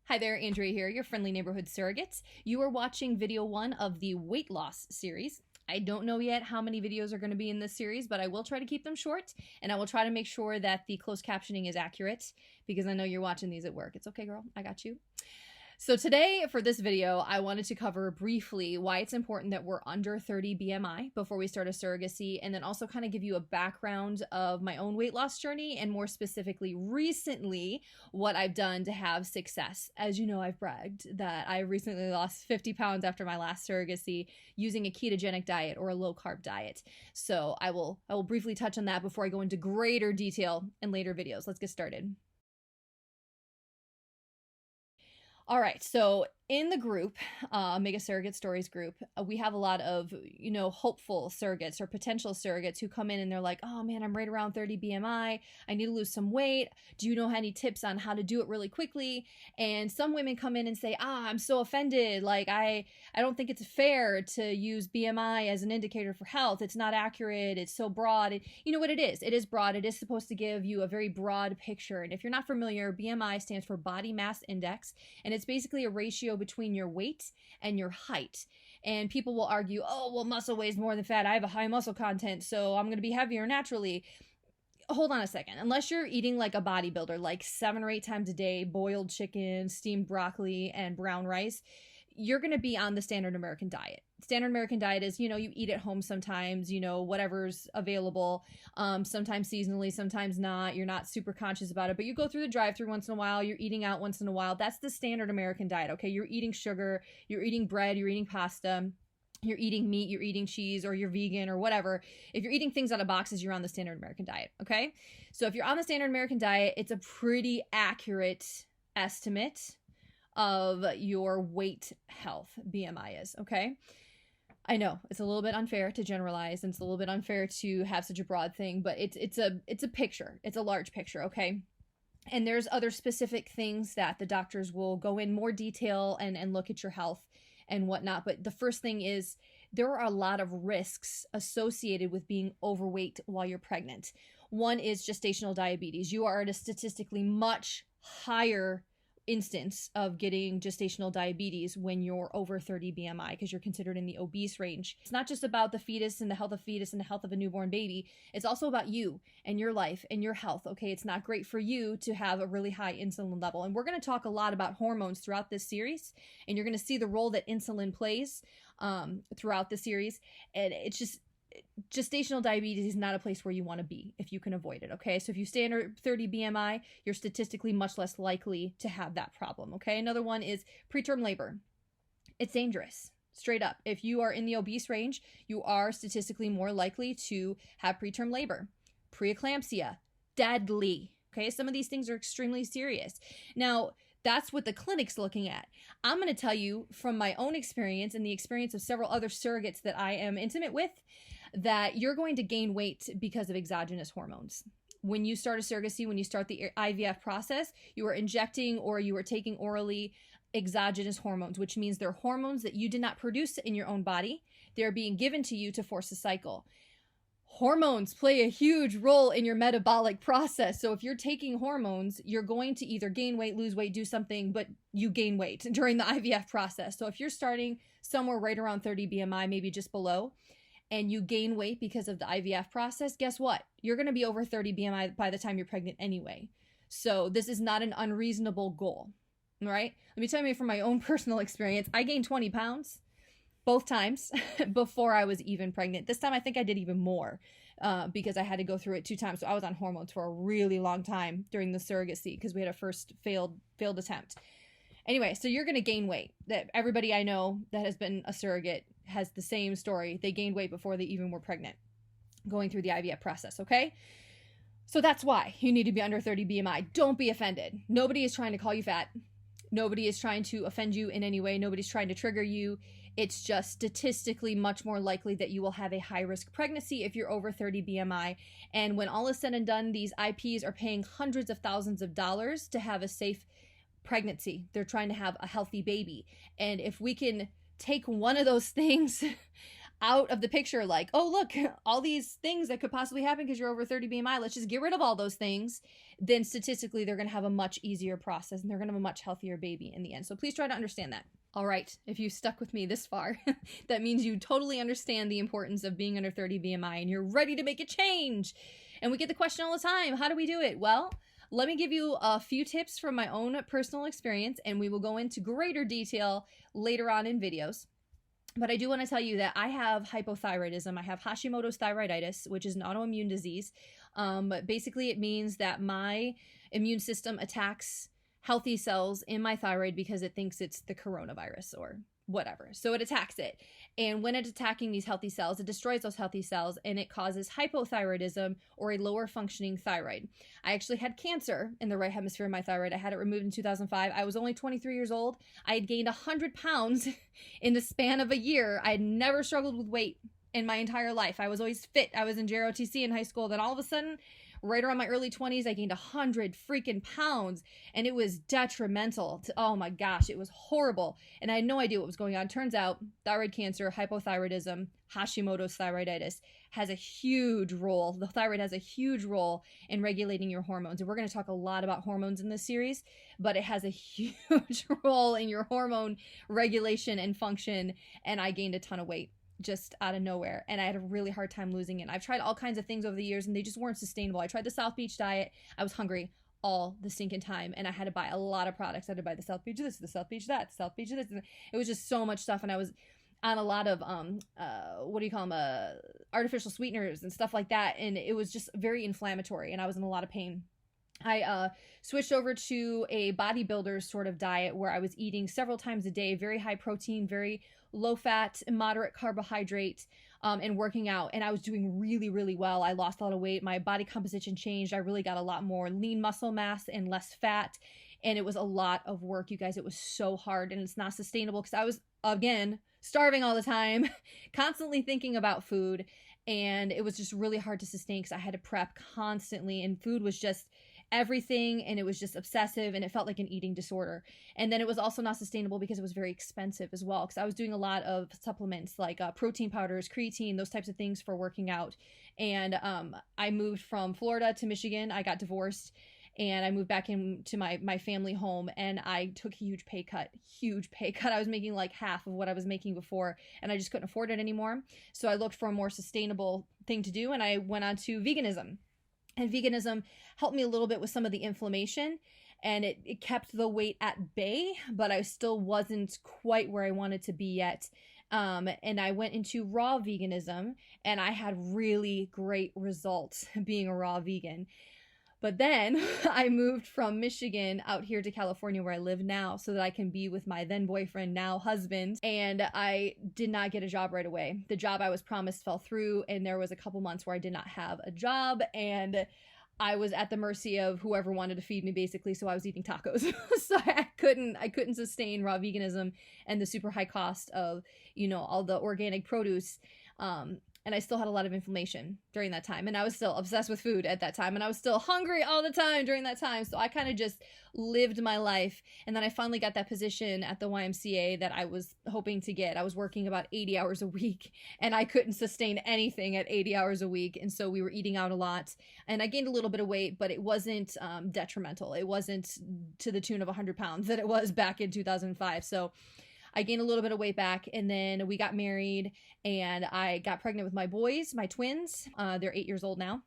Hi there, Andrea here, your friendly neighborhood surrogates. You are watching video 1 of the weight loss series. I don't know yet how many videos are going to be in this series, but I will try to keep them short, and I will try to make sure that the closed captioning is accurate, because I know you're watching these at work. It's okay, girl. I got you. So today, for this video, I wanted to cover briefly why it's important that we're under 30 BMI before we start a surrogacy, and then also kind of give you a background of my own weight loss journey, and more specifically, recently, what I've done to have success. As you know, I've bragged that I recently lost 50 pounds after my last surrogacy using a ketogenic diet or a low-carb diet. So I will briefly touch on that before I go into greater detail in later videos. Let's get started. All right, so in the group, Mega Surrogate Stories group, we have a lot of, hopeful surrogates or potential surrogates who come in and they're like, oh man, I'm right around 30 BMI. I need to lose some weight. Do you know any tips on how to do it really quickly? And some women come in and say, I'm so offended. Like, I don't think it's fair to use BMI as an indicator for health. It's not accurate. It's so broad. And you know what it is? It is broad. It is supposed to give you a very broad picture. And if you're not familiar, BMI stands for Body Mass Index, and it's basically a ratio between your weight and your height. And people will argue, oh, well, muscle weighs more than fat. I have a high muscle content, so I'm going to be heavier naturally. Hold on a second. Unless you're eating like a bodybuilder, like 7 or 8 times a day, boiled chicken, steamed broccoli, and brown rice, you're going to be on the standard American diet. Standard American diet is, you eat at home sometimes, whatever's available, sometimes seasonally, sometimes not. You're not super conscious about it, but you go through the drive-thru once in a while. You're eating out once in a while. That's the standard American diet, okay? You're eating sugar, you're eating bread, you're eating pasta, you're eating meat, you're eating cheese, or you're vegan or whatever. If you're eating things out of boxes, you're on the standard American diet, okay? So if you're on the standard American diet, it's a pretty accurate estimate of your weight health, BMI is, okay? I know it's a little bit unfair to generalize, and it's a little bit unfair to have such a broad thing, but it's a picture. It's a large picture, okay? And there's other specific things that the doctors will go in more detail and look at your health and whatnot. But the first thing is there are a lot of risks associated with being overweight while you're pregnant. One is gestational diabetes. You are at a statistically much higher instance of getting gestational diabetes when you're over 30 BMI, because you're considered in the obese range. It's not just about the fetus and the health of fetus and the health of a newborn baby. It's also about you and your life and your health, okay? It's not great for you to have a really high insulin level. And we're going to talk a lot about hormones throughout this series, and you're going to see the role that insulin plays throughout the series. And it's just, gestational diabetes is not a place where you want to be if you can avoid it, okay? So if you stay under 30 BMI, you're statistically much less likely to have that problem, okay? Another one is preterm labor. It's dangerous, straight up. If you are in the obese range, you are statistically more likely to have preterm labor. Preeclampsia, deadly, okay? Some of these things are extremely serious. Now, that's what the clinic's looking at. I'm going to tell you from my own experience and the experience of several other surrogates that I am intimate with, that you're going to gain weight because of exogenous hormones. When you start a surrogacy, when you start the IVF process, you are injecting or you are taking orally exogenous hormones, which means they're hormones that you did not produce in your own body. They're being given to you to force a cycle. Hormones play a huge role in your metabolic process. So if you're taking hormones, you're going to either gain weight, lose weight, do something, but you gain weight during the IVF process. So if you're starting somewhere right around 30 BMI, maybe just below, and you gain weight because of the IVF process, guess what? You're going to be over 30 BMI by the time you're pregnant anyway. So this is not an unreasonable goal, all right? Let me tell you from my own personal experience, I gained 20 pounds both times before I was even pregnant. This time I think I did even more because I had to go through it 2 times. So I was on hormones for a really long time during the surrogacy because we had a first failed attempt. Anyway, so you're going to gain weight. That everybody I know that has been a surrogate has the same story. They gained weight before they even were pregnant, going through the IVF process, okay? So that's why you need to be under 30 BMI. Don't be offended. Nobody is trying to call you fat. Nobody is trying to offend you in any way. Nobody's trying to trigger you. It's just statistically much more likely that you will have a high-risk pregnancy if you're over 30 BMI. And when all is said and done, these IPs are paying hundreds of thousands of dollars to have a safe pregnancy. They're trying to have a healthy baby. And if we can take one of those things out of the picture, like, oh, look, all these things that could possibly happen because you're over 30 BMI, let's just get rid of all those things, then statistically they're going to have a much easier process and they're going to have a much healthier baby in the end. So please try to understand that. All right, if you stuck with me this far, that means you totally understand the importance of being under 30 BMI and you're ready to make a change. And we get the question all the time, how do we do it? Well, let me give you a few tips from my own personal experience, and we will go into greater detail later on in videos. But I do want to tell you that I have hypothyroidism. I have Hashimoto's thyroiditis, which is an autoimmune disease. But basically it means that my immune system attacks healthy cells in my thyroid because it thinks it's the coronavirus or whatever. So it attacks it. And when it's attacking these healthy cells, it destroys those healthy cells and it causes hypothyroidism or a lower functioning thyroid. I actually had cancer in the right hemisphere of my thyroid. I had it removed in 2005. I was only 23 years old. I had gained 100 pounds in the span of a year. I had never struggled with weight in my entire life. I was always fit. I was in JROTC in high school. Then all of a sudden, right around my early 20s, I gained 100 freaking pounds and it was detrimental to, oh my gosh, it was horrible. And I had no idea what was going on. Turns out thyroid cancer, hypothyroidism, Hashimoto's thyroiditis has a huge role. The thyroid has a huge role in regulating your hormones. And we're going to talk a lot about hormones in this series, but it has a huge role in your hormone regulation and function. And I gained a ton of weight just out of nowhere, and I had a really hard time losing it. I've tried all kinds of things over the years and they just weren't sustainable. I tried the South Beach diet. I was hungry all the stinking time and I had to buy a lot of products. I had to buy the South Beach this, the South Beach that, the South Beach this. And it was just so much stuff, and I was on a lot of what do you call them, artificial sweeteners and stuff like that, and it was just very inflammatory and I was in a lot of pain. I switched over to a bodybuilder sort of diet where I was eating several times a day, very high protein, very low fat, moderate carbohydrate, and working out. And I was doing really, really well. I lost a lot of weight. My body composition changed. I really got a lot more lean muscle mass and less fat. And it was a lot of work, you guys. It was so hard and it's not sustainable because I was, again, starving all the time, constantly thinking about food. And it was just really hard to sustain because I had to prep constantly and food was just everything, and it was just obsessive and it felt like an eating disorder. And then it was also not sustainable because it was very expensive as well, because I was doing a lot of supplements like protein powders, creatine, those types of things for working out. And I moved from Florida to Michigan. I got divorced and I moved back into my family home, and I took a huge pay cut. I was making like half of what I was making before, and I just couldn't afford it anymore. So I looked for a more sustainable thing to do, and I went on to veganism. And veganism helped me a little bit with some of the inflammation, and it kept the weight at bay, but I still wasn't quite where I wanted to be yet. And I went into raw veganism, and I had really great results being a raw vegan. But then I moved from Michigan out here to California where I live now so that I can be with my then boyfriend, now husband. And I did not get a job right away. The job I was promised fell through, and there was a couple months where I did not have a job, and I was at the mercy of whoever wanted to feed me, basically. So I was eating tacos. So I couldn't sustain raw veganism and the super high cost of, all the organic produce. And I still had a lot of inflammation during that time. And I was still obsessed with food at that time. And I was still hungry all the time during that time. So I kind of just lived my life. And then I finally got that position at the YMCA that I was hoping to get. I was working about 80 hours a week, and I couldn't sustain anything at 80 hours a week. And so we were eating out a lot. And I gained a little bit of weight, but it wasn't detrimental. It wasn't to the tune of 100 pounds that it was back in 2005. So I gained a little bit of weight back, and then we got married, and I got pregnant with my boys, my twins. They're 8 years old now.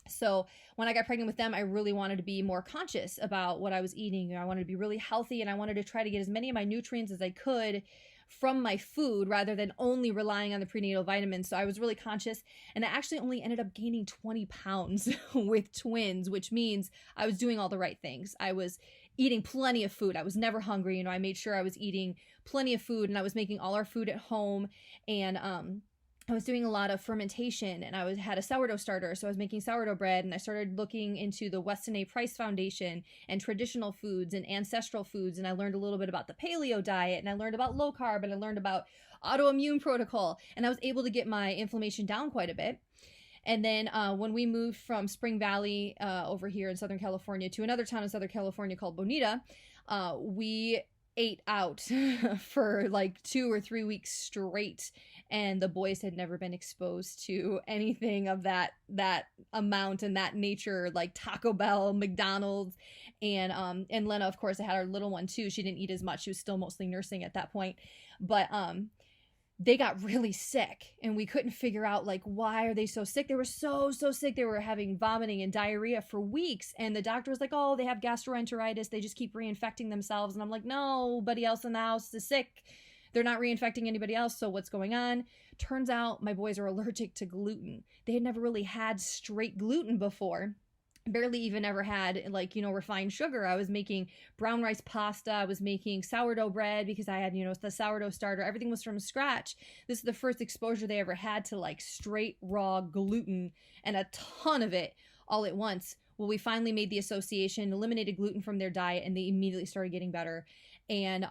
So when I got pregnant with them, I really wanted to be more conscious about what I was eating. I wanted to be really healthy, and I wanted to try to get as many of my nutrients as I could from my food rather than only relying on the prenatal vitamins. So I was really conscious, and I actually only ended up gaining 20 pounds with twins, which means I was doing all the right things. I was eating plenty of food. I was never hungry. I made sure I was eating plenty of food, and I was making all our food at home. And I was doing a lot of fermentation, and I had a sourdough starter. So I was making sourdough bread, and I started looking into the Weston A. Price Foundation and traditional foods and ancestral foods. And I learned a little bit about the paleo diet, and I learned about low carb, and I learned about autoimmune protocol, and I was able to get my inflammation down quite a bit. And then when we moved from Spring Valley over here in Southern California to another town in Southern California called Bonita, we ate out for like 2 or 3 weeks straight, and the boys had never been exposed to anything of that amount and that nature, like Taco Bell, McDonald's. And Lena, of course, I had our little one too. She didn't eat as much. She was still mostly nursing at that point. But they got really sick, and we couldn't figure out like, why are they so sick? They were so sick. They were having vomiting and diarrhea for weeks, and the doctor was like, oh, they have gastroenteritis, they just keep reinfecting themselves. And I'm like, nobody else in the house is sick, they're not reinfecting anybody else, so what's going on? Turns out my boys are allergic to gluten. They had never really had straight gluten before, barely even ever had, like, refined sugar. I was making brown rice pasta, I was making sourdough bread because I had, the sourdough starter. Everything was from scratch. This is the first exposure they ever had to like straight raw gluten, and a ton of it all at once. Well, we finally made the association, eliminated gluten from their diet, and they immediately started getting better. And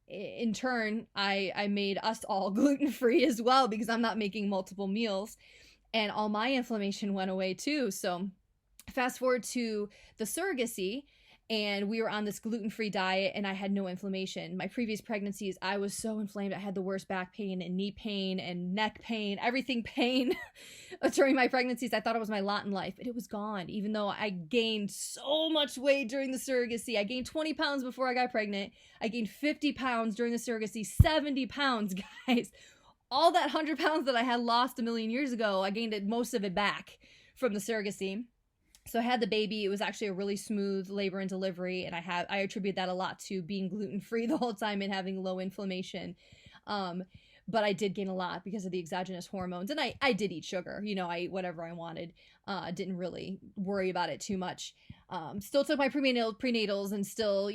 in turn, I made us all gluten-free as well, because I'm not making multiple meals, and all my inflammation went away too. So fast forward to the surrogacy, and we were on this gluten-free diet, and I had no inflammation. My previous pregnancies, I was so inflamed. I had the worst back pain and knee pain and neck pain, everything pain during my pregnancies. I thought it was my lot in life, but it was gone. Even though I gained so much weight during the surrogacy. I gained 20 pounds before I got pregnant. I gained 50 pounds during the surrogacy, 70 pounds, guys. All that 100 pounds that I had lost a million years ago, I gained most of it back from the surrogacy. So I had the baby. It was actually a really smooth labor and delivery, and I attribute that a lot to being gluten-free the whole time and having low inflammation. But I did gain a lot because of the exogenous hormones, and I did eat sugar. I ate whatever I wanted. Didn't really worry about it too much. Still took my prenatals and still,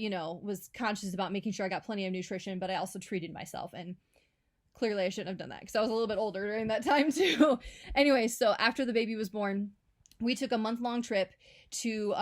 was conscious about making sure I got plenty of nutrition, but I also treated myself, and clearly I shouldn't have done that because I was a little bit older during that time too. Anyway, so after the baby was born, we took a month-long trip to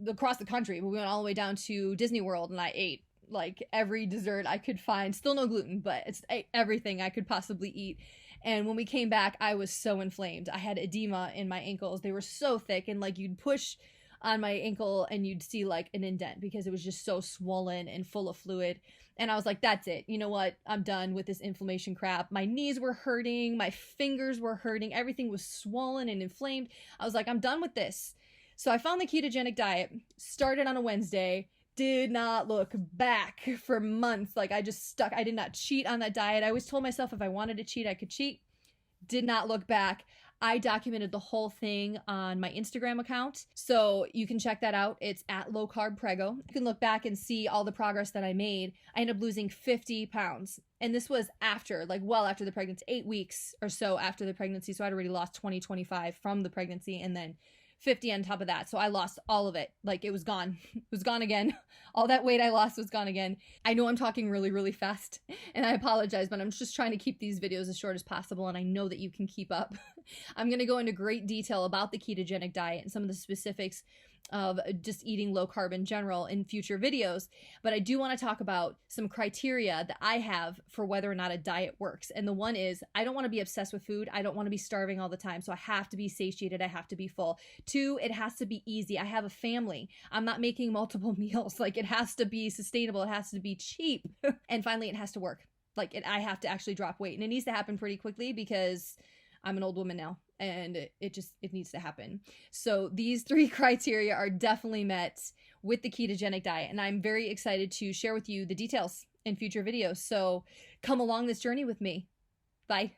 across the country. We went all the way down to Disney World, and I ate like every dessert I could find. Still no gluten, but it's everything I could possibly eat. And when we came back, I was so inflamed. I had edema in my ankles. They were so thick, and like you'd push on my ankle and you'd see like an indent because it was just so swollen and full of fluid. And I was like, that's it. You know what? I'm done with this inflammation crap. My knees were hurting. My fingers were hurting. Everything was swollen and inflamed. I was like, I'm done with this. So I found the ketogenic diet, started on a Wednesday, did not look back for months. Like I just stuck. I did not cheat on that diet. I always told myself if I wanted to cheat, I could cheat. Did not look back. I documented the whole thing on my Instagram account, so you can check that out. It's at Low Carb Prego. You can look back and see all the progress that I made. I ended up losing 50 pounds, and this was after, like well after the pregnancy, 8 weeks or so after the pregnancy, so I'd already lost 25 from the pregnancy, and then 50 on top of that. So I lost all of it. Like it was gone. It was gone again. All that weight I lost was gone again. I know I'm talking really, really fast, and I apologize, but I'm just trying to keep these videos as short as possible, and I know that you can keep up. I'm going to go into great detail about the ketogenic diet and some of the specifics of just eating low carb in general in future videos, but I do want to talk about some criteria that I have for whether or not a diet works. And the one is, I don't want to be obsessed with food. I don't want to be starving all the time, so I have to be satiated. I have to be full. 2, it has to be easy. I have a family. I'm not making multiple meals. Like it has to be sustainable. It has to be cheap. And finally, it has to work. Like I have to actually drop weight, and it needs to happen pretty quickly because I'm an old woman now, and it needs to happen. So these 3 criteria are definitely met with the ketogenic diet, and I'm very excited to share with you the details in future videos. So come along this journey with me. Bye.